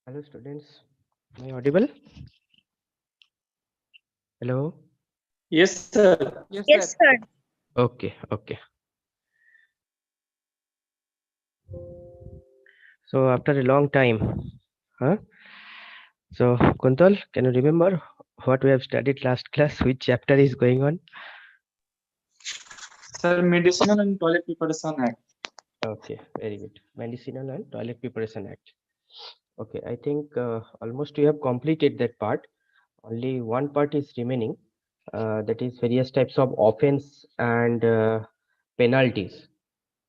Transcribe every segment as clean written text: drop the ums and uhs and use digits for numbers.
Hello students, am I audible? Hello. Yes, sir. Yes, sir. Okay. So after a long time, huh? So Kuntal, can you remember what we have studied last class? Which chapter is going on? Sir, Medicinal and Toilet Preparation Act. Okay, very good. Medicinal and Toilet Preparation Act. Okay, I think almost we have completed that part. Only one part is remaining. That is various types of offense and penalties.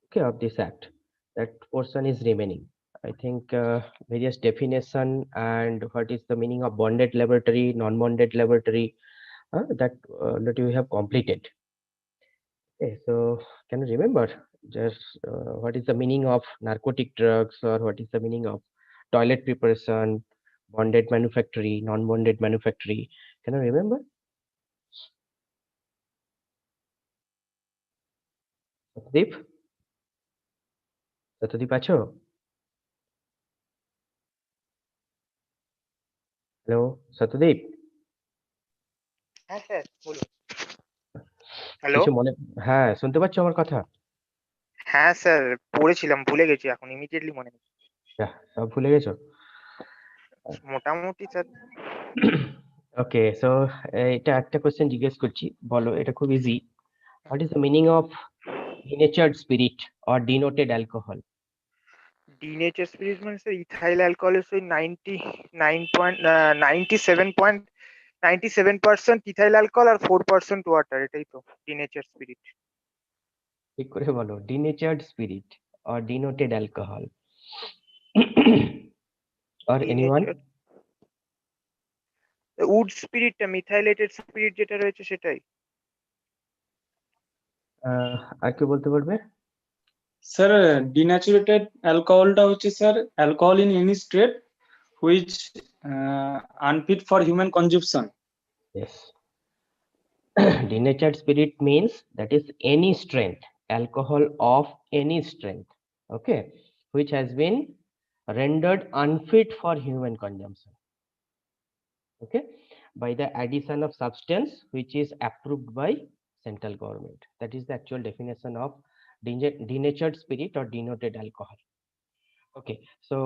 Okay, of this act. That portion is remaining. I think various definition and what is the meaning of bonded laboratory, non-bonded laboratory, that you have completed. Okay, so can you remember just what is the meaning of narcotic drugs or what is the meaning of toilet preparation, bonded manufactory, non-bonded manufactory? Can you remember? Satdeep? Satdeep acho? Hello, Satdeep? হ্যাঁ sir বলুন। Hello. কিছু মনে হ্যাঁ শুনতে পাচ্ছ আমার কথা? হ্যাঁ স্যার, পড়েছিলাম, ভুলে গেছি, এখন ইমিডিয়েটলি মনে নেই। সব ভুলে গেছো? মোটামুটি স্যার। ওকে, সো এটা একটা কোশ্চেন জিজ্ঞেস করছি, বলো, এটা খুব easy. What is the meaning of denatured spirit or denoted alcohol? Denature spirit মানে স্যার ইথাইল অ্যালকোহলের ওই 97% ইথাইল অ্যালকোহল আর 4% ওয়াটার, এটাই তো ডিনেচার স্পিরিট। ঠিক করে বলো, denatured spirit or denoted alcohol. or anyone? Wood স্পিরিটটা, মিথাইলেটেড স্পিরিট যেটা রয়েছে সেটাই। আর কি বলতে পারবে? Sir, denatured alcoholটা হচ্ছে sir alcohol in any state which unfit for human consumption. Yes. Denatured spirit means that is any strength, alcohol of any strength, okay, which has been rendered unfit for human consumption, okay, by the addition of substance which is approved by central government. That is the actual definition of denatured spirit or denoted alcohol. Okay, so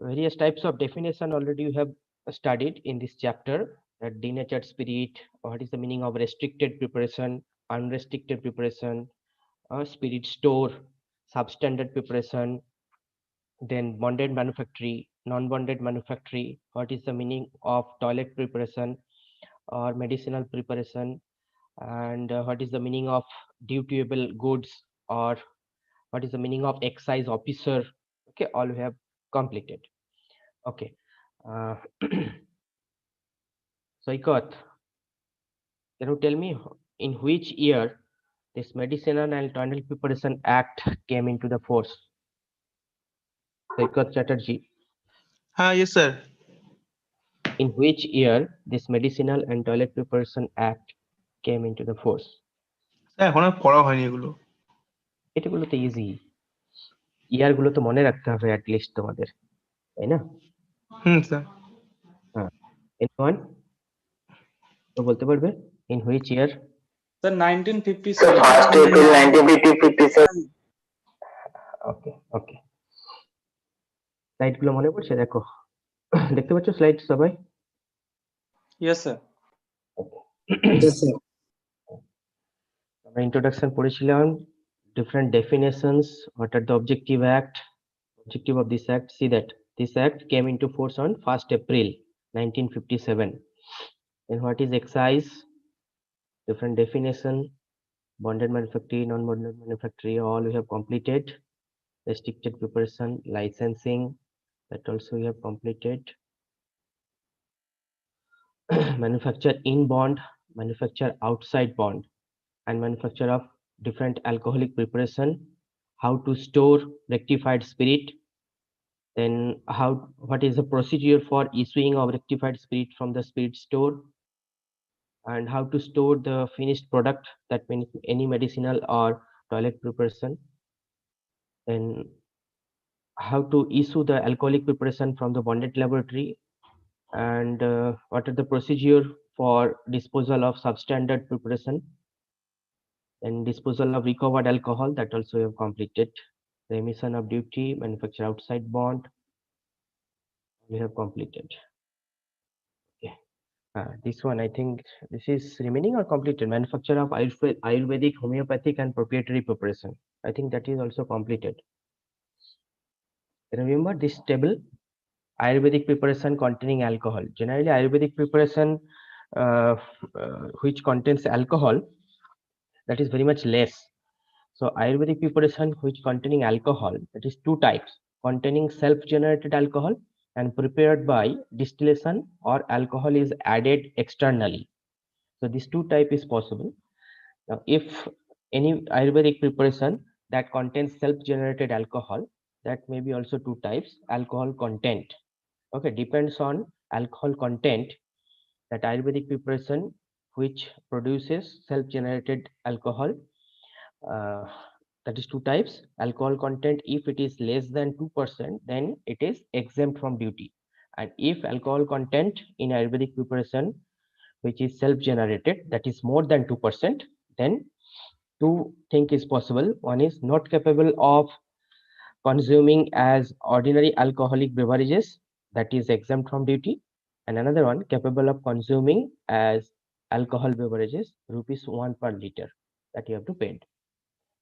various types of definition already you have studied in this chapter. That denatured spirit, what is the meaning of restricted preparation, unrestricted preparation, spirit store, substandard preparation, then bonded manufactory, non-bonded manufactory, what is the meaning of toilet preparation or medicinal preparation, and what is the meaning of dutiable goods, or what is the meaning of excise officer. Okay, all we have completed. Okay. Saikat, can you tell me in which year this Medicinal and Toilet Preparation Act came into the force? Saikat Chatterjee, Yes, sir. in which year this Medicinal and Toilet Preparation Act came into the force? Sir এখনো পড়া হয়নি এগুলো। এটাগুলো তো easy, ইয়ার গুলো তো মনে রাখতে হবে অ্যাট লিস্ট তোমাদের, তাই না? স্যার। হ্যাঁ, এনিওয়ান তো বলতে পারবে in which year? Sir, 1957. 1st April 1957। Okay okay, slide গুলো মনে পড়ছে? দেখো, দেখতে পাচ্ছ স্লাইড সবাই? Yes, sir. আমরা ইন্ট্রোডাকশন পড়েছিলাম, different definitions, what are the objective of this act. See that this act came into force on 1st April 1957. And what is excise? Different definition, bonded manufactory, non-bonded manufactory, all we have completed. Restricted preparation, licensing, that also we have completed. Manufacture in bond, manufacture outside bond, and manufacture of different alcoholic preparation, how to store rectified spirit, then what is the procedure for issuing of rectified spirit from the spirit store, and how to store the finished product, that means any medicinal or toilet preparation. Then how to issue the alcoholic preparation from the bonded laboratory, and what are the procedure for disposal of substandard preparation, and disposal of recovered alcohol, that also we have completed. The emission of duty, manufacture outside bond, we have completed. Okay. This one, I think this is remaining or completed. Manufacture of Ayurvedic, homeopathic, and proprietary preparation. I think that is also completed. Remember this table: Ayurvedic preparation containing alcohol. Generally, Ayurvedic preparation which contains alcohol, that is very much less. So Ayurvedic preparation which containing alcohol, that is two types: containing self-generated alcohol and prepared by distillation, or alcohol is added externally. So these two type is possible. Now, if any Ayurvedic preparation that contains self-generated alcohol, that may be also two types: alcohol content. Okay, depends on alcohol content, that Ayurvedic preparation which produces self-generated alcohol, uh, that is two types. Alcohol content, if it is less than 2%, then it is exempt from duty. And if alcohol content in Ayurvedic preparation which is self-generated, that is more than 2%, then two things is possible. One is not capable of consuming as ordinary alcoholic beverages, that is exempt from duty, and another one capable of consuming as alcohol beverages, rupees 1 per liter, that you have to pay.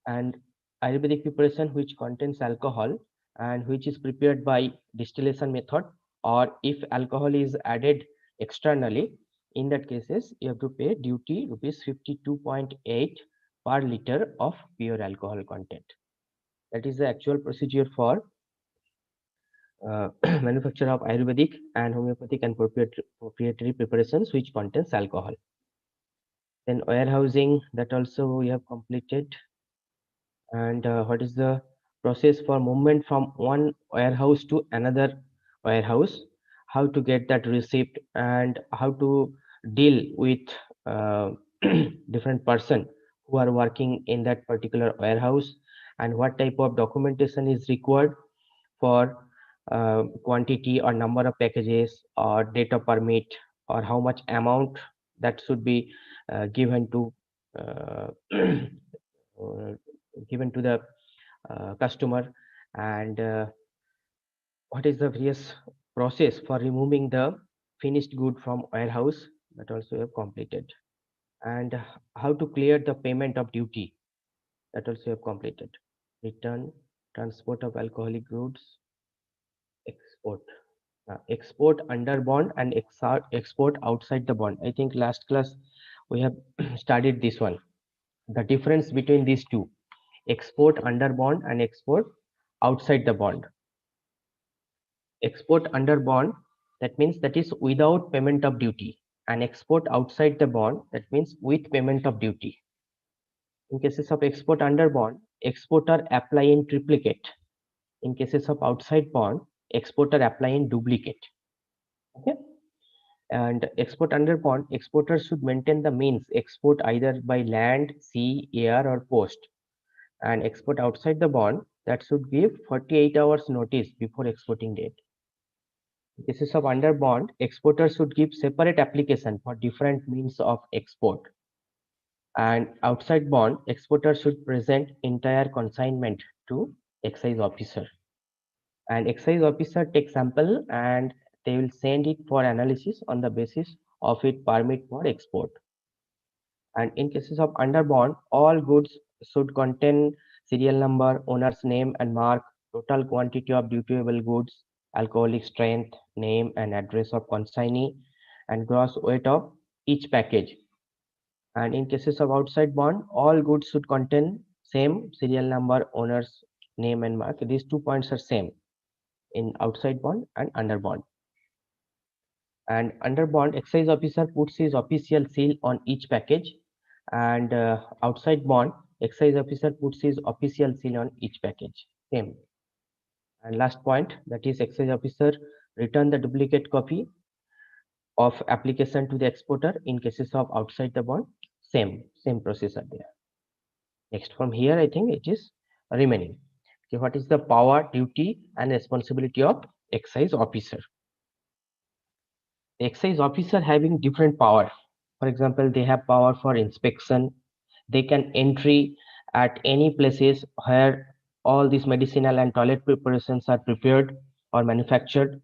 And Ayurvedic preparation which contains alcohol and which is prepared by distillation method, or if alcohol is added externally, in that cases you have to pay duty rupees 52.8 per liter of pure alcohol content. That is the actual procedure for manufacture of Ayurvedic and homeopathic and proprietary preparations which contains alcohol. Then warehousing, that also we have completed. And what is the process for movement from one warehouse to another warehouse, how to get that receipt, and how to deal with uh, different person who are working in that particular warehouse, and what type of documentation is required for quantity or number of packages or data permit, or how much amount that should be given to uh, given to the customer, and what is the various process for removing the finished good from warehouse, that also we have completed. And how to clear the payment of duty, that also we have completed. Return, transport of alcoholic goods, export. Export under bond and export outside the bond. I think last class we have studied this one. The difference between these two: export under bond and export outside the bond. Export under bond, that means that is without payment of duty, and export outside the bond, that means with payment of duty. In cases of export under bond, exporter apply in triplicate. In cases of outside bond, exporter apply in duplicate. Okay. And export under bond, exporter should maintain the means export either by land, sea, air, or post. And export outside the bond, that should give 48 hours notice before exporting date. In cases of under bond, exporter should give separate application for different means of export. And outside bond, exporter should present entire consignment to excise officer. And excise officer takes sample and they will send it for analysis on the basis of it permit for export. And in cases of under bond, all goods should contain serial number, owner's name and mark, total quantity of dutiable goods, alcoholic strength, name and address of consignee, and gross weight of each package. And in cases of outside bond, all goods should contain same serial number, owner's name and mark. These 2 points are same in outside bond and under bond. And under bond, excise officer puts his official seal on each package, and outside bond, excise officer puts his official seal on each package, same. And last point, that is excise officer return the duplicate copy of application to the exporter. In cases of outside the bond, same process are there. Next, from here I think it is remaining. Okay, what is the power, duty, and responsibility of excise officer? The excise officer having different power. For example, they have power for inspection. They can entry at any places where all these medicinal and toilet preparations are prepared or manufactured.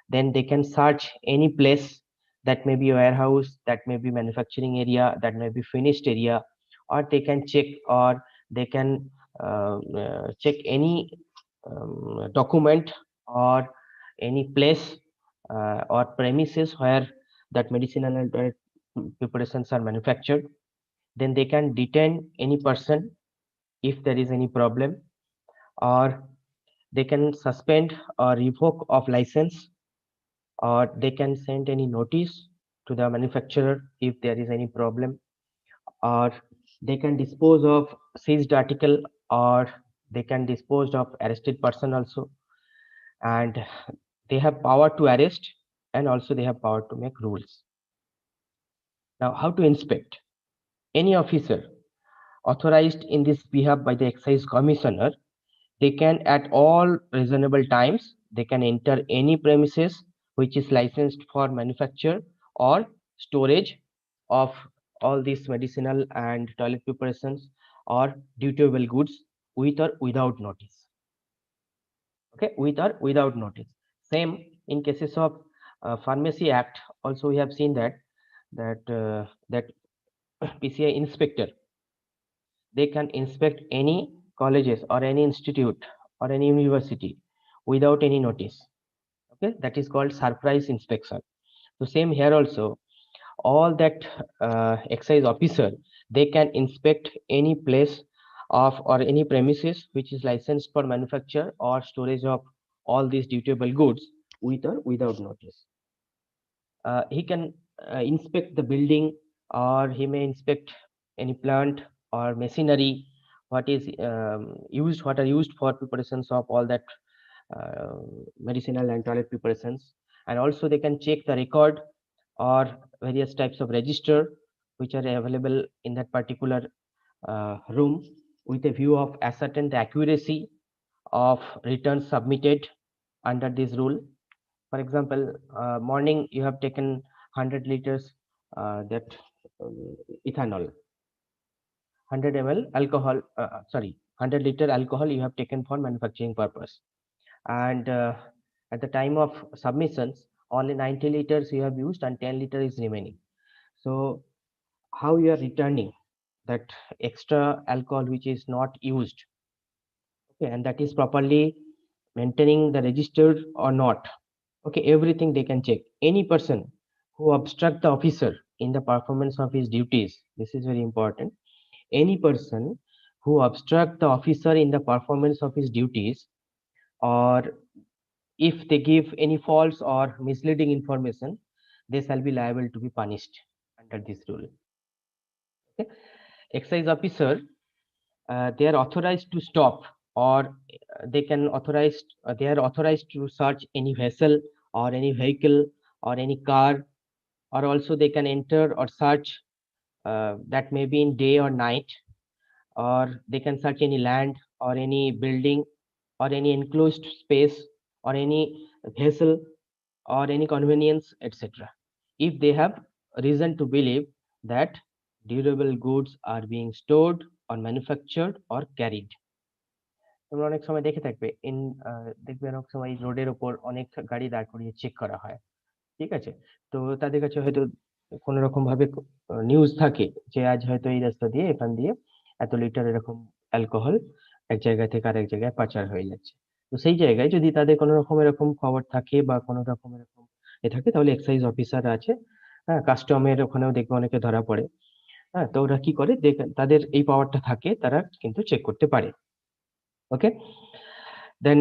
Then they can search any place, that may be a warehouse, that may be manufacturing area, that may be finished area, or they can check, or they can check any document or any place or premises where that medicinal and toilet preparations are manufactured. Then they can detain any person if there is any problem, or they can suspend or revoke of license, or they can send any notice to the manufacturer if there is any problem, or they can dispose of seized article, or they can dispose of arrested person also. And they have power to arrest, and also they have power to make rules. Now, how to inspect? Any officer authorized in this behalf by the excise commissioner, they can at all reasonable times, they can enter any premises which is licensed for manufacture or storage of all these medicinal and toilet preparations or dutiable goods with or without notice. Okay, with or without notice. Same in cases of Pharmacy Act. Also, we have seen that PCI inspector, they can inspect any colleges or any institute or any university without any notice. Okay, that is called surprise inspection. So same here also, all that excise officer, they can inspect any place of or any premises which is licensed for manufacture or storage of all these dutiable goods with or without notice. He can inspect the building, or he may inspect any plant or machinery what is used, what are used for preparations of all that uh, medicinal and toilet preparations. And also they can check the record or various types of register which are available in that particular room, with a view of ascertain the accuracy of returns submitted under this rule. For example, morning you have taken 100 liters that ethanol, 100 ml alcohol, 100 liter alcohol you have taken for manufacturing purpose. And at the time of submissions, only 90 liters you have used and 10 liter is remaining. So how you are returning that extra alcohol which is not used? Okay, and that is properly maintaining the register or not? Okay, everything they can check. Any person who obstruct the officer in the performance of his duties, this is very important. Any person who obstruct the officer in the performance of his duties, or if they give any false or misleading information, they shall be liable to be punished under this rule. Okay. Excise officer, they are authorized to stop, or they are authorized to search any vessel or any vehicle or any car, or also they can enter or search, that may be in day or night, or they can search any land or any building or any enclosed space or any vessel or any convenience, etc., if they have reason to believe that durable goods are being stored or manufactured or carried. তোমরা অনেক সময় দেখে থাকবে দেখবে অনেক সময় রোডের ওপর অনেক গাড়ি দাঁড় করিয়ে চেক করা হয়, ঠিক আছে? তো তাদের কাছে হয়তো কোনো রকম ভাবে নিউজ থাকে যে আজ হয়তো এই রাস্তা দিয়ে এখান দিয়ে এত লিটার এরকম অ্যালকোহল এক জায়গা থেকে আরেক জায়গায় পাচার হয়ে যাচ্ছে। তো সেই জায়গায় যদি তাদের কোনো রকম এরকম খবর থাকে বা কোনো রকম এরকম থাকে, তাহলে এক্সাইজ অফিসার আছে, হ্যাঁ, কাস্টমের ওখানেও দেখবে অনেকে ধরা পড়ে। হ্যাঁ, তো ওরা কি করে, তাদের এই পাওয়ারটা থাকে, তারা কিন্তু চেক করতে পারে। Okay, then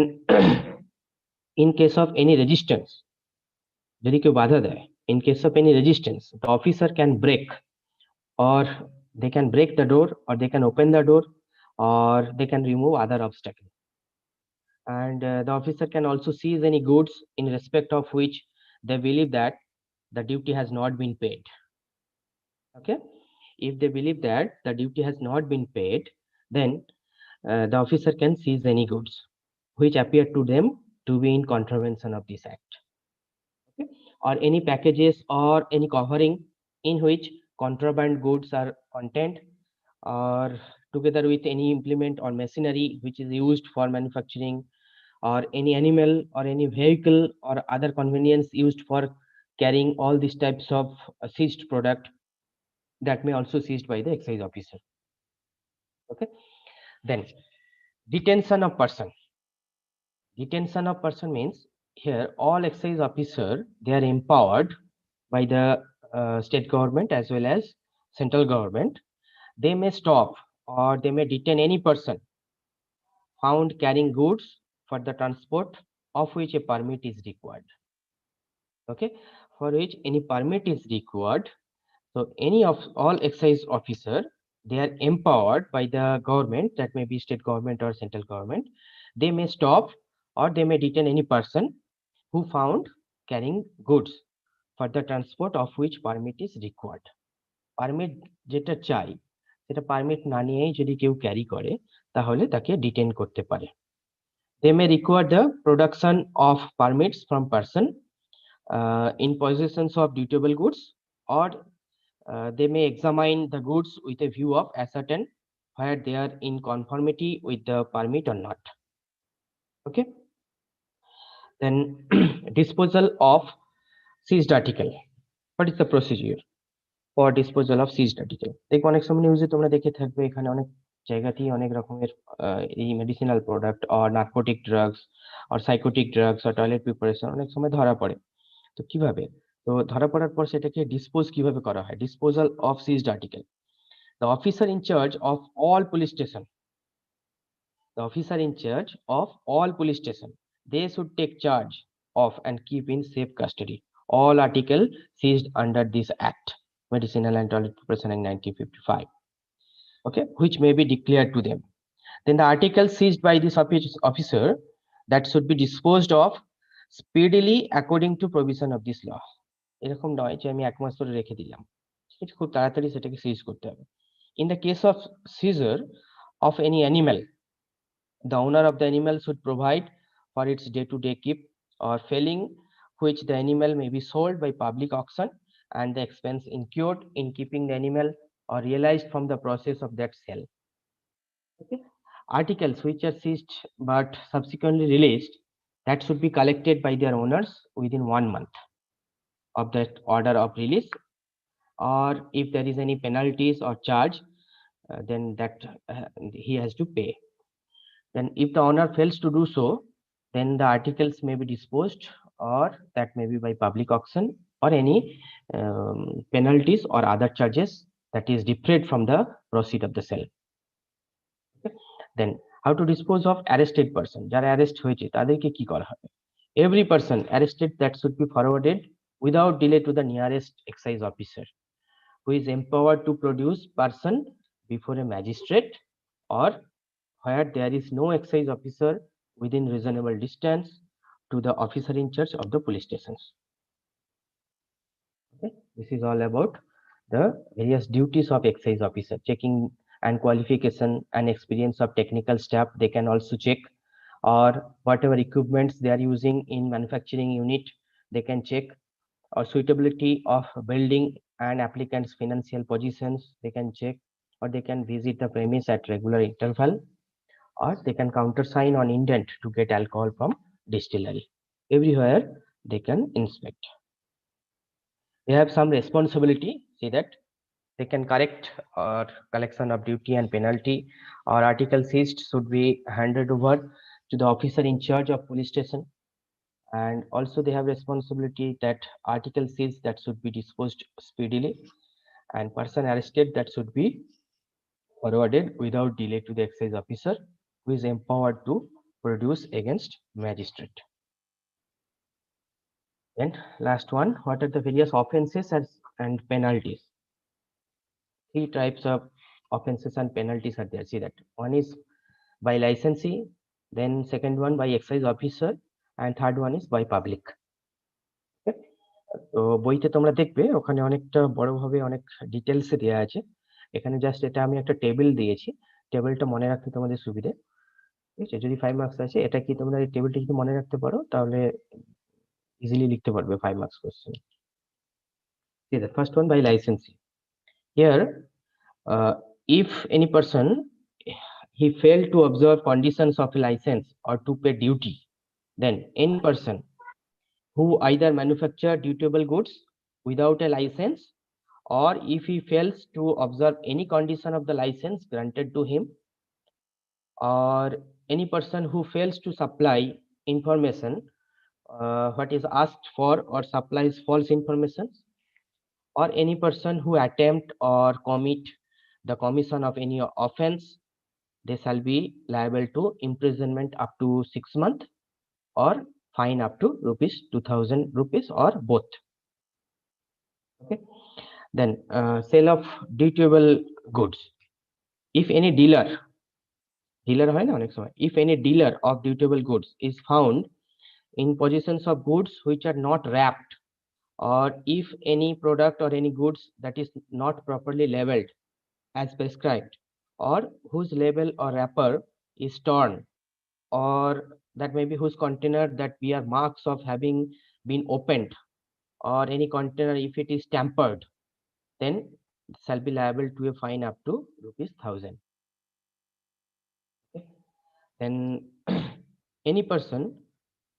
in case of any resistance, যদি কেউ বাধা দেয়, in case of any resistance, the officer can break, or they can break the door, or they can open the door, or they can remove other obstacle. And the officer can also seize any goods in respect of which they believe that the duty has not been paid. Okay, if they believe that the duty has not been paid, then the officer can seize any goods. which appear to them to be in contravention of this act. Okay? Or any packages or any covering in which contraband goods are contained, or together with any implement or machinery which is used for manufacturing, or any animal or any vehicle or other convenience used for carrying all these types of seized product, that may also seized by the excise officer. Okay. Then detention of person. Detention of person means here all excise officer, they are empowered by the state government as well as central government. They may stop or they may detain any person found carrying goods for the transport of which a permit is required. Okay, for which any permit is required. So any of all excise officer, they are empowered by the government, that may be state government or central government. They may stop or they may detain any person who found carrying goods for the transport of which permit is required. Permit যেটা চাই সেটা permit না নিয়েই যদি কেউ carry করে তাহলে তাকে ডিটেইন করতে পারে। They may require the production of permits from person in possession of dutiable goods, or they may examine the goods with a view of ascertain whether they are in conformity with the permit or not. Okay. Then disposal of seized article. What is the procedure for disposal of seized article? দেখো অনেক সময় নিউজে তোমরা দেখে থাকবে এখানে অনেক জায়গাতেই অনেক রকমের এই medicinal product or narcotic drugs or psychotic drugs or toilet preparation অনেক সময় ধরা পড়ে। তো কিভাবে, তো ধরা পড়ার পর সেটাকে ডিসপোজ কিভাবে করা হয়? Disposal of ceased article. The officer in charge of all police station, the officer in charge of all police station, they should take charge of and keep in safe custody all article seized under this act, Medicinal and Toilet Preparation Act 1955. Okay, which may be declared to them. Then the article seized by this officer, that should be disposed of speedily according to provision of this law. এরকম নয় যে আমি এক মাস ধরে রেখে দিলাম, ঠিক আছে, খুব তাড়াতাড়ি সেটাকে সিজ করতে হবে। In the case of seizure of any animal, the owner of the animal should provide for its day-to-day keep, or failing which the animal may be sold by public auction and the expense incurred in keeping the animal or realized from the process of that sale. Okay. Articles which are seized but subsequently released, that should be collected by their owners within 1 month of that order of release, or if there is any penalties or charge, then that he has to pay. Then if the owner fails to do so, then the articles may be disposed, or that may be by public auction, or any penalties or other charges that is defrayed from the proceed of the sale. Okay. Then how to dispose of arrested person, যারা arrest হয়েছে তাদেরকে কি করা হবে? Every person arrested, that should be forwarded without delay to the nearest excise officer, who is empowered to produce person before a magistrate, or where there is no excise officer within reasonable distance to the officer in charge of the police stations. Okay. This is all about the various duties of excise officer: checking and qualification and experience of technical staff, they can also check, or whatever equipments they are using in manufacturing unit, they can check, or suitability of building and applicants' financial positions, they can check, or they can visit the premise at regular interval, or they can countersign on indent to get alcohol from distillery. Everywhere they can inspect. They have some responsibility, see that they can correct or collection of duty and penalty, or article seized should be handed over to the officer in charge of police station. And also they have responsibility that article seized, that should be disposed speedily, and person arrested, that should be forwarded without delay to the excise officer, who is empowered to produce against magistrate. Then last one, what are the various offenses and penalties? 3 types of offenses and penalties are there. See that one is by licensee, then second one by excise officer, and third one is by public. Okay? তো বইতে তোমরা দেখবে ওখানে অনেকটা বড়ভাবে অনেক ডিটেলসে দেওয়া আছে। এখানে জাস্ট এটা আমি একটা টেবিল দিয়েছি, টেবিলটা মনে রাখতে তোমাদের সুবিধে। ঠিক আছে, যদি 5 মার্কস আছে, এটা কি তোমরা এই টেবিলটা যদি মনে রাখতে পারো তাহলে ইজিলি লিখতে পারবে 5 marks question. See the first one by licensee. Here, if any person he failed to observe conditions of a license or to pay duty, then any person who either manufacture dutiable goods without a license, or if he fails to observe any condition of the license granted to him, or any person who fails to supply information what is asked for or supplies false information, or any person who attempt or commit the commission of any offense, they shall be liable to imprisonment up to 6 months or fine up to rupees 2000 rupees or both. Okay. Then sale of dutiable goods. If any dealer হয় না অনেক সময়, if any dealer of dutiable goods is found in possessions of goods which are not wrapped, or if any product or any goods that is not properly labeled as prescribed, or whose label or wrapper is torn, or that may be whose container that bear marks of having been opened, or any container if it is tampered, then shall be liable to a fine up to rupees 1000. Okay. Then any person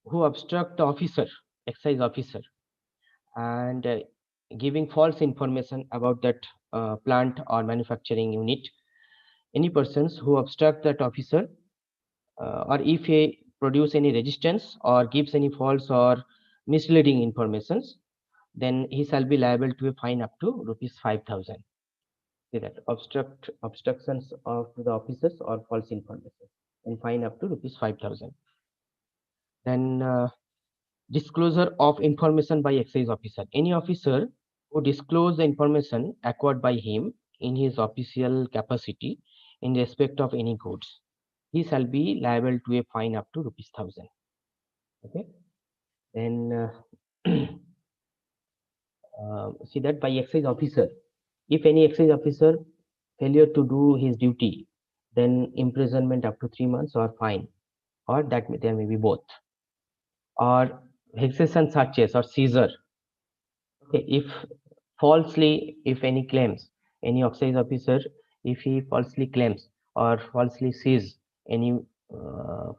who obstruct the officer, excise officer, and giving false information about that plant or manufacturing unit, any persons who obstruct that officer, or if he produce any resistance or gives any false or misleading informations, then he shall be liable to a fine up to rupees 5000. See that obstructions of the officers or false information, and fine up to rupees 5000. Then disclosure of information by excise officer. Any officer who disclose the information acquired by him in his official capacity in respect of any goods, he shall be liable to a fine up to rupees 1000. Okay. Then see that by excise officer, if any excise officer failure to do his duty, then imprisonment up to 3 months or fine, or that there may be both. Or vexation searches or seizure. Okay, if falsely, if any claims, any excise officer, if he falsely claims or falsely sees any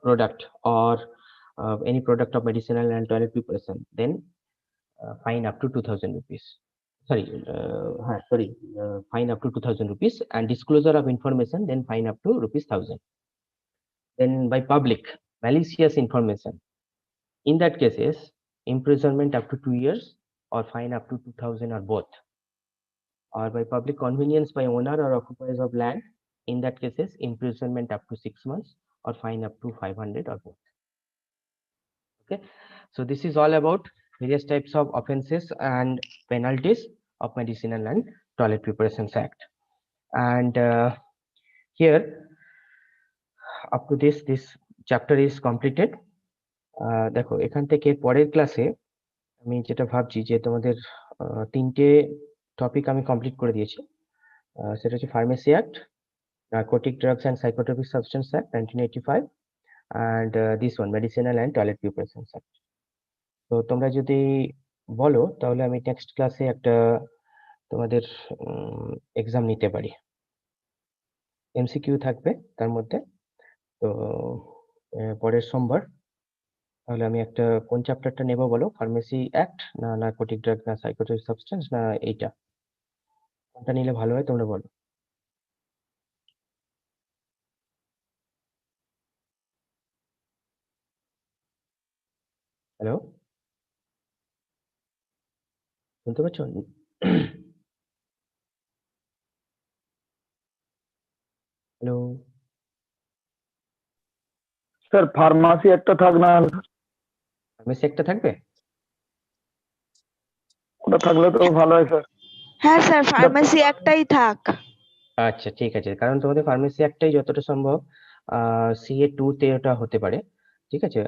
product or any product of medicinal and toilet preparation, then fine up to 2000 rupees. Fine up to 2000 rupees, and disclosure of information, then fine up to rupees 1000. Then by public malicious information, in that cases imprisonment up to 2 years or fine up to 2000 or both. Or by public convenience by owner or occupiers of land, in that cases imprisonment up to 6 months or fine up to 500 or both. Okay, so this is all about various types of offenses and penalties of Medicinal and Toilet Preparations Act. And here up to this chapter is completed. দেখো এখান থেকে পরের ক্লাসে আমি যেটা ভাবছি যে তোমাদের 3টে টপিক আমি কমপ্লিট করে দিয়েছি। সেটা হচ্ছে pharmacy act, narcotic drugs and psychotropic substance act 1985, and this one Medicinal and Toilet Preparations Act. তো তোমরা যদি বলো তাহলে আমি নেক্সট ক্লাসে একটা তোমাদের এক্সাম নিতে পারি, এমসিকিউ থাকবে তার মধ্যে। তো পরের সোমবার তাহলে আমি একটা কোন চ্যাপ্টারটা নেব বলো, ফার্মেসি অ্যাক্ট না নার্কোটিক ড্রাগ না সাইকোট্রপিক সাবস্টেন্স না এইটা, কোনটা নিলে ভালো হয় তোমরা বলো। হ্যালো, শুনতে পাচ্ছ? হ্যালো স্যার ফার্মাসি একটা থাক না, ফার্মেসি একটা থাকবে? ওটা থাকলে তো ভালো হয় স্যার। হ্যাঁ স্যার, ফার্মেসি একটাই থাক। আচ্ছা ঠিক আছে, কারণ তোমাদের ফার্মেসি একটাই যতটা সম্ভব CA2 তে ওটা হতে পারে। ঠিক আছে,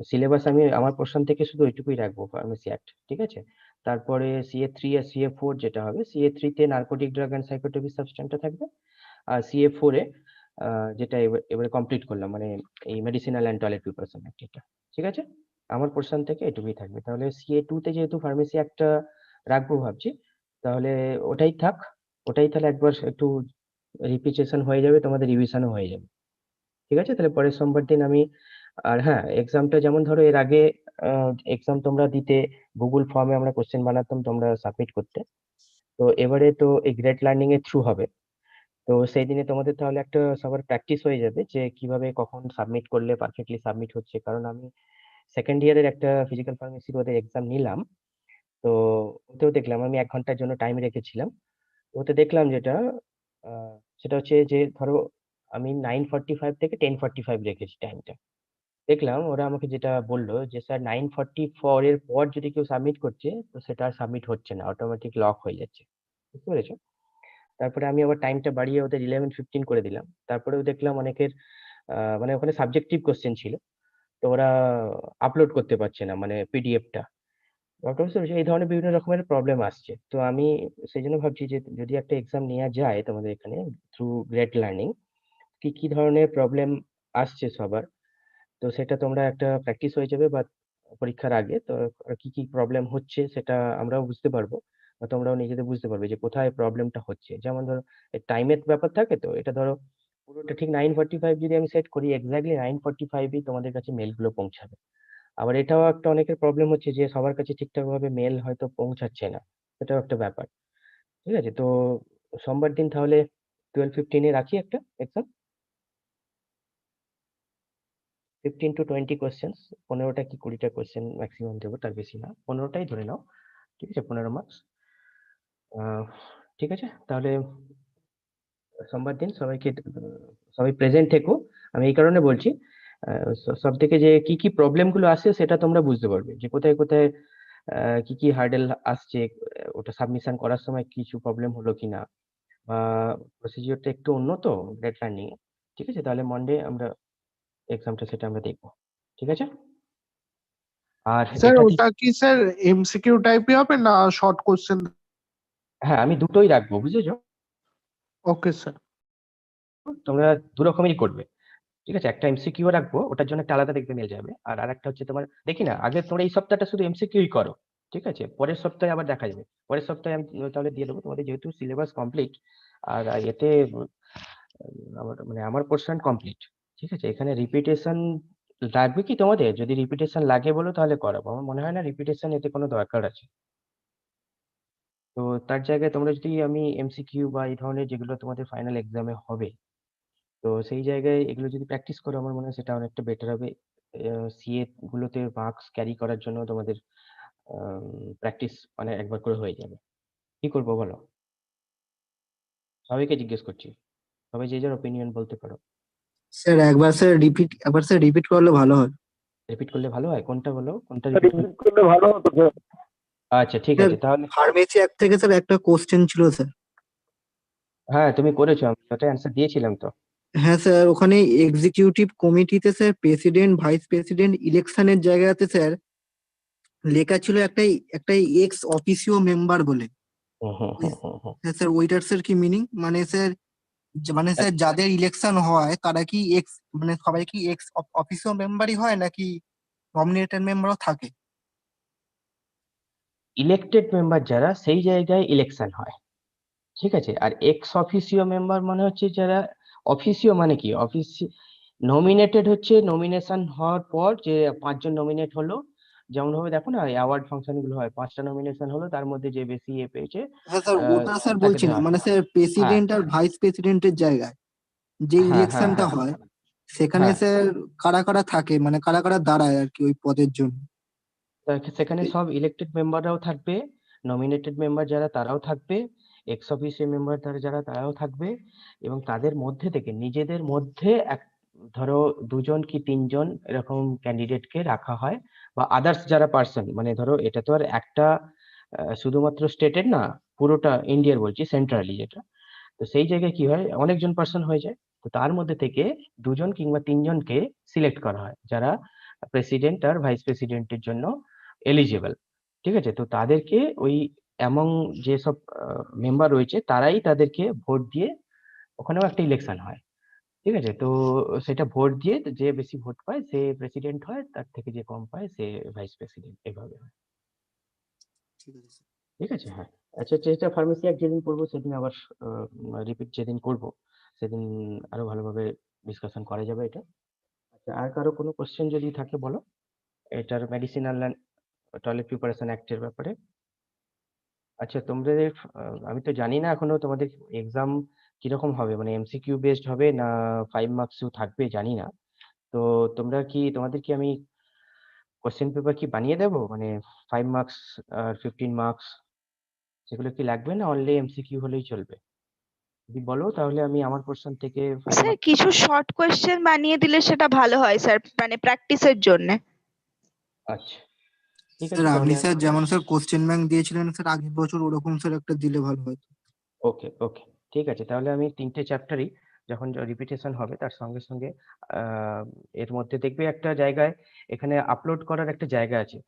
সিলেবাস আমি আমার পোর্শন থেকে শুধু ওইটুকুই রাখবো, ফার্মেসি অ্যাক্ট। ঠিক আছে, তারপরে CA3 আর CA4 যেটা হবে, CA3 তে নার্কোটিক ড্রাগ অ্যান্ড সাইকোট্রপিক সাবস্টেন্সটা থাকবে, আর CA4 এ যেটা এবারে কমপ্লিট করলাম, মানে এই মেডিসিনাল অ্যান্ড টয়লেট প্রিপারেশন অ্যাক্টটা। ঠিক আছে, আমার পোর্শন থেকে এটুকুই থাকবে। তাহলে CA2 তে যেহেতু ফার্মেসি একটা রাখবো ভাবছি, তাহলে ওটাই থাক। ওটাই তাহলে একবার একটু রিপিটেশন হয়ে যাবে, তোমাদের রিভিশনও হয়ে যাবে। ঠিক আছে, তাহলে পরের সোমবার দিন আমি, আর হ্যাঁ, এক্সামটা যেমন ধরো এর আগে এক্সাম তোমরা দিতে গুগল ফর্মে আমরা কোশ্চেন বানাতাম, তোমরা সাবমিট করতে। তো এবারে তো এই গ্রেট লার্নিং এর থ্রু হবে। তো সেই দিনে তোমাদের তাহলে একটা সবার প্র্যাকটিস হয়ে যাবে যে কিভাবে কখন সাবমিট করলে পারফেক্টলি সাবমিট হচ্ছে। কারণ আমি সেকেন্ড ইয়ারের একটা ফিজিক্যাল ফার্মেসির ওদের এক্সাম নিলাম। তো ওতেও দেখলাম, আমি 1 ঘন্টার জন্য টাইম রেখেছিলাম। ওতে দেখলাম যেটা সেটা হচ্ছে যে ধরো আমি 9:45 থেকে 10:45 রেখেছি টাইমটা। দেখলাম ওরা আমাকে যেটা বললো যে স্যার 9:44 এর পর যদি কেউ সাবমিট করছে তো সেটা আর সাবমিট হচ্ছে না, অটোমেটিক লক হয়ে যাচ্ছে। বুঝতে পেরেছো? তারপরে আমি আবার টাইমটা বাড়িয়ে ওদের 11:15 করে দিলাম। তারপরেও দেখলাম অনেকের মানে ওখানে সাবজেক্টিভ কোশ্চেন ছিল, তো ওরা আপলোড করতে পারছে না, মানে পিডিএফটা। এই ধরনের বিভিন্ন রকমের প্রবলেম আসছে। তো আমি সেই জন্য ভাবছি যে যদি একটা এক্সাম নেওয়া যায় তোমাদের এখানে থ্রু গ্রেট লার্নিং, কি কি ধরনের প্রবলেম আসছে সবার, তো সেটা তোমরা একটা প্র্যাকটিস হয়ে যাবে। বা পরীক্ষার আগে তো কি কি প্রবলেম হচ্ছে সেটা আমরাও বুঝতে পারবো, বা তোমরাও নিজেদের বুঝতে পারবে যে কোথায় প্রবলেমটা হচ্ছে। যেমন ধরো টাইমের ব্যাপার থাকে, তো এটা ধরো পুরোটা ঠিক 9:45 যদি আমি সেট করি, এক্স্যাক্টলি 9:45 তোমাদের কাছে মেলগুলো পৌঁছাবে। আবার এটাও একটা অনেকের প্রবলেম হচ্ছে যে সবার কাছে ঠিকঠাক ভাবে মেল হয়তো পৌঁছাচ্ছে না, সেটাও একটা ব্যাপার। ঠিক আছে, তো সোমবার দিন তাহলে 12:15 রাখি একটা এক্সাম, 15 to 20 কোয়েশ্চেন্স, 15টা কি 20টা কোয়েশ্চেন ম্যাক্সিমাম দেবো, তার বেশি না, 15টাই ধরে নাও। ঠিক আছে, 15 মার্কস। ঠিক আছে, তাহলে সোমবার দিন সবাইকে সবাই প্রেজেন্ট থেকো। আমি এই কারণে বলছি, সব থেকে যে কি কি প্রবলেম গুলো আসছে সেটা তোমরা বুঝতে পারবে, যে কোথায় কোথায় কি কি হার্ডেল আসছে, ওটা সাবমিশন করার সময় কিছু প্রবলেম হলো কিনা, বা প্রসিজিওরটা একটু উন্নত গ্রেট লার্নিং এ। ঠিক আছে, তাহলে মন্ডে আমরা এক্সামটা সেটা আমরা দেখবো। ঠিক আছে, আর স্যার এটা ওটা কি স্যার এমসিকিউ টাইপই হবে না শর্ট কোশ্চেন? হ্যাঁ, আমি দুটোই রাখবো, বুঝেছো? Okay sir. তোমরা দু রকমেরই করবে। ঠিক আছে, একটা এমসিকিউ রাখবো, ওটার জন্য একটা আলাদা দেখবে মেল যাবে। আর আরেকটা হচ্ছে তোমার, দেখি না আগে তোমরা এই সপ্তাহটা শুধু এমসিকিউই করো। ঠিক আছে, পরের সপ্তাহে আবার দেখা যাবে। পরের সপ্তাহে আমি তাহলে দিয়ে দেবো তোমাদের, যেহেতু সিলেবাস কমপ্লিট। আর এতে আমার মানে আমার পোর্শন কমপ্লিট। ঠিক আছে, এখানে রিপিটেশন লাগবে কি তোমাদের? যদি রিপিটেশন লাগে বলো তাহলে করাবো, আমার মনে হয় না রিপিটেশন এতে কোনো দরকার আছে। তো তার জায়গায় তোমরা যদি আমি এমসিকিউ বা এই ধরনের যেগুলো তোমাদের ফাইনাল এক্সামে হবে, তো সেই জায়গায় এগুলো যদি প্র্যাকটিস করো, আমার মনে হয় সেটা অনেকটা বেটার হবে। সিএ গুলোতে মার্কস ক্যারি করার জন্য তোমাদের প্র্যাকটিস মানে একবার করে হয়ে যাবে। কি করবো বলো? সবাইকে জিজ্ঞেস করছি, সবাই যে যার ওপিনিয়ন বলতে পারো। একবার স্যার রিপিট করলে ভালো হয়। রিপিট করলে ভালো হয়? কোনটা বলো, কোনটা স্যার রিপিট রিপিট করলে ভালো হতো স্যার। আচ্ছা, ঠিক স্যার আছে তাহলে। ফার্মেসি এক থেকে স্যার একটা কোশ্চেন ছিল স্যার। হ্যাঁ, তুমি করেছো, আমি ওটা অ্যান্সার দিয়েছিলাম তো। হ্যাঁ স্যার, ওখানে এক্সিকিউটিভ কমিটিতে স্যার প্রেসিডেন্ট ভাইস প্রেসিডেন্ট ইলেকশনের জায়গাতে স্যার লেখা ছিল একটাই এক্স অফিসিও মেম্বার বলে। হুম হুম হুম হুম হুম। হ্যাঁ স্যার, ওইটার স্যার কি মিনিং? মানে স্যার যাদের ইলেকশন হয় তারা কি এক্স, মানে সবাই কি এক্স অফিসিও মেম্বারই হয় নাকি নমিনেটেড মেম্বারও থাকে? ইলেক্টেড মেম্বার যারা, সেই জায়গায় ইলেকশন হয়। ঠিক আছে, আর এক্স অফিসিও মেম্বার মানে হচ্ছে যারা, অফিসিও মানে কি, অফিস নমিনেটেড হচ্ছে নমিনেশন হওয়ার পর যে 5জন নমিনেট হলো, যেমন ভাবে দেখো না অ্যাওয়ার্ড ফাংশন গুলো হয়, 5টা নমিনেশন হলো, তার মধ্যে যে বেশি পেয়েছে হ্যাঁ স্যার, ওটা স্যার তাকে বলছি না, দেওয়া হয়। মানে স্যার হ্যাঁ প্রেসিডেন্ট আর ভাইস প্রেসিডেন্টের জায়গায় যে হ্যাঁ হ্যাঁ ইলেকশনটা হ্যাঁ হয় সেখানে হ্যাঁ। স্যার কারা কারা থাকে, মানে কারা কারা দাঁড়ায় আর কি ওই পদের জন্য? সেখানে সব ইলেক্টেড মেম্বাররাও থাকবে, নমিনেটেড মেম্বার যারা তারাও থাকবে, এক্স অফিসিয়াল মেম্বার যারা তারাও থাকবে। এবং তাদের মধ্যে থেকে নিজেদের মধ্যে এক, ধরো 2জন কি 3জন এরকম ক্যান্ডিডেটকে রাখা হয়, বা আদার্স যারা পার্সন, মানে ধরো এটা তো আর একটা শুধুমাত্র স্টেটের না, পুরোটা ইন্ডিয়ার বলছি, সেন্ট্রালি যেটা। তো সেই জায়গায় কি হয়, অনেকজন পার্সন হয়ে যায়, তো তার মধ্যে থেকে 2জন কিংবা 3জনকে সিলেক্ট করা হয় যারা প্রেসিডেন্ট আর ভাইস প্রেসিডেন্টের জন্য এলিজিবল। ঠিক আছে, তো তাদেরকে ওই এমং যেসব মেম্বার রয়েছে তারাই তাদেরকে ভোট দিয়ে, ওখানেও একটা ইলেকশন হয়। ঠিক আছে, তো সেটা ভোট দিয়ে যে বেশি ভোট পায় সে প্রেসিডেন্ট হয়, তার থেকে যে কম পায় সে ভাইস প্রেসিডেন্ট, এইভাবে হয়। ঠিক আছে স্যার। ঠিক আছে, হ্যাঁ। আচ্ছা, চেষ্টা ফার্মেসি এক যেদিন করবো সেদিন আবার রিপিট যেদিন করব সেদিন আরো ভালোভাবে ডিসকাশন করা যাবে এটা। আচ্ছা, আর কারো কোনো কোশ্চেন যদি থাকে বলো এটার মেডিসিনাল টয়লেট প্রিপারেশন অ্যাক্টের ব্যাপারে। আচ্ছা, তোমাদের আমি তো জানি না এখনো তোমাদের এক্সাম কিরকম হবে, মানে এমসিকিউ বেসড হবে না 5 মার্কসও থাকবে জানি না। তো তোমরা কি, তোমাদের কি আমি কোশ্চেন পেপার কি বানিয়ে দেবো, মানে 5 মার্কস আর 15 মার্কস, সেগুলো কি লাগবে না অনলি এমসিকিউ হলেই চলবে? যদি বলো তাহলে আমি আমার পোর্শন থেকে 5 স্যার মার্কস। কিছু শর্ট কোয়েশ্চেন বানিয়ে দিলে সেটা ভালো হয় স্যার, মানে প্র্যাকটিসের জন্য। আচ্ছা, ঠিক স্যার আছে আপনি তাহলে। স্যার যেমন স্যার কোশ্চেন ব্যাংক দিয়েছিলেন স্যার আগের বছর, ওরকম স্যার একটা দিলে ভালো হয়। ওকে ওকে, ঠিক আছে তাহলে আমি 3টে চ্যাপ্টারই যখন রিপিটেশন হবে তার সঙ্গে সঙ্গে এর মধ্যে দেখবে একটা জায়গায় এখানে আপলোড করার একটা জায়গা আছে।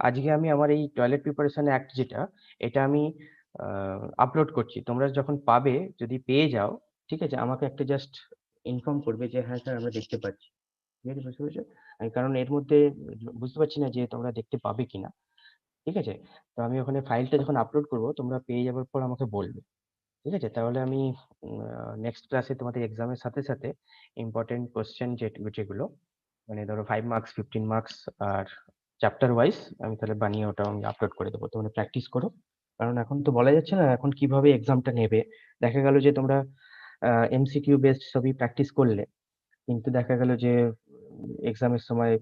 আজকে আমি আমার এই টয়লেট প্রিপারেশন অ্যাক্ট যেটা, এটা আমি আপলোড করছি। তোমরা যখন পাবে, যদি পেয়ে যাও, ঠিক আছে, আমাকে একটা জাস্ট ইনফর্ম করবে যে হ্যাঁ স্যার আমরা দেখতে পাচ্ছি। ঠিক আছে, বুঝতে পেরেছো? কারণ এর মধ্যে বুঝতে পারছি না যে তোমরা দেখতে পাবে কিনা। ঠিক আছে, তো আমি ওখানে ফাইলটা যখন আপলোড করবো তোমরা পেয়ে যাওয়ার পর আমাকে বলবে। ঠিক আছে, তাহলে আমি নেক্সট ক্লাসে তোমাদের এক্সামের সাথে সাথে ইম্পর্টেন্ট কোশ্চেন যেগুলো, মানে ধরো 5 মার্কস, 15 মার্কস আর চ্যাপ্টার ওয়াইজ, আমি তাহলে বানিয়ে ওটা আমি আপলোড করে দেবো। তোমরা প্র্যাকটিস করো, কারণ এখন তো বলা যাচ্ছে না এখন কিভাবে এক্সামটা নেবে। দেখা গেল যে তোমরা এমসিকিউ বেসড সবই প্র্যাকটিস করলে, কিন্তু দেখা গেল যে এক্সামের সময়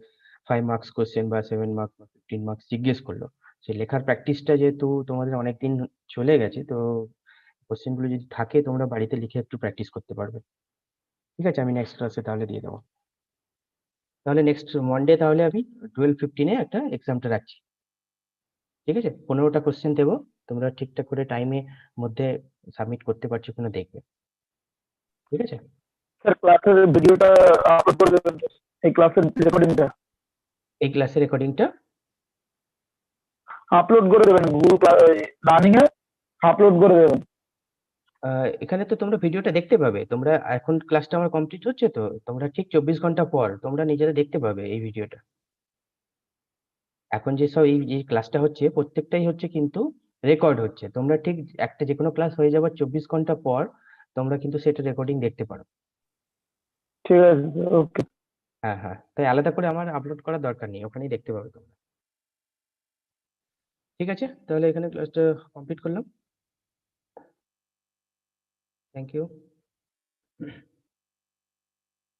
5 মার্কস কোশ্চেন বা 7 মার্কস বা 15 মার্কস জিজ্ঞেস করলো। সেই লেখার প্র্যাকটিসটা যেহেতু তোমাদের অনেকদিন চলে গেছে, তো কোশ্চেন গুলো যদি থাকে তোমরা বাড়িতে লিখে একটু প্র্যাকটিস করতে পারবে। ঠিক আছে, আমি নেক্সট ক্লাসে তাহলে দিয়ে দেবো। তাহলে নেক্সট মন্ডে তাহলে আমি 12:15 একটা এক্সামটা রাখছি। ঠিক আছে, 15টা কোশ্চেন দেবো, তোমরা ঠিকঠাক করে টাইমে মধ্যে সাবমিট করতে পারছো কিনা দেখবে। ঠিক আছে, স্যার ক্লাসের ভিডিওটা আপলোড করে দেবেন তো? এই ক্লাসের রেকর্ডিংটা এই ক্লাসের রেকর্ডিংটা আপলোড করে দেবেন গুগল লার্নিং এ আপলোড করে দেবেন। এখানে তো তোমরা ভিডিওটা দেখতে পাবে। তোমরা এখন ক্লাসটা আমার কমপ্লিট হচ্ছে, তো তোমরা ঠিক 24 ঘন্টা পর তোমরা নিজেরা দেখতে পাবে এই ভিডিওটা। এখন যেসব এই যে ক্লাসটা হচ্ছে প্রত্যেকটাই হচ্ছে কিন্তু রেকর্ড হচ্ছে। তোমরা ঠিক একটা যে কোনো ক্লাস হয়ে যাবার 24 ঘন্টা পর তোমরা কিন্তু সেটা রেকর্ডিং দেখতে পারো। ঠিক আছে স্যার, ওকে। হ্যাঁ হ্যাঁ, তাই আলাদা করে আমার আপলোড করার দরকার নেই, ওখানেই দেখতে পাবে তোমরা। ঠিক আছে, তাহলে এখানে ক্লাসটা কমপ্লিট করলাম। Thank you.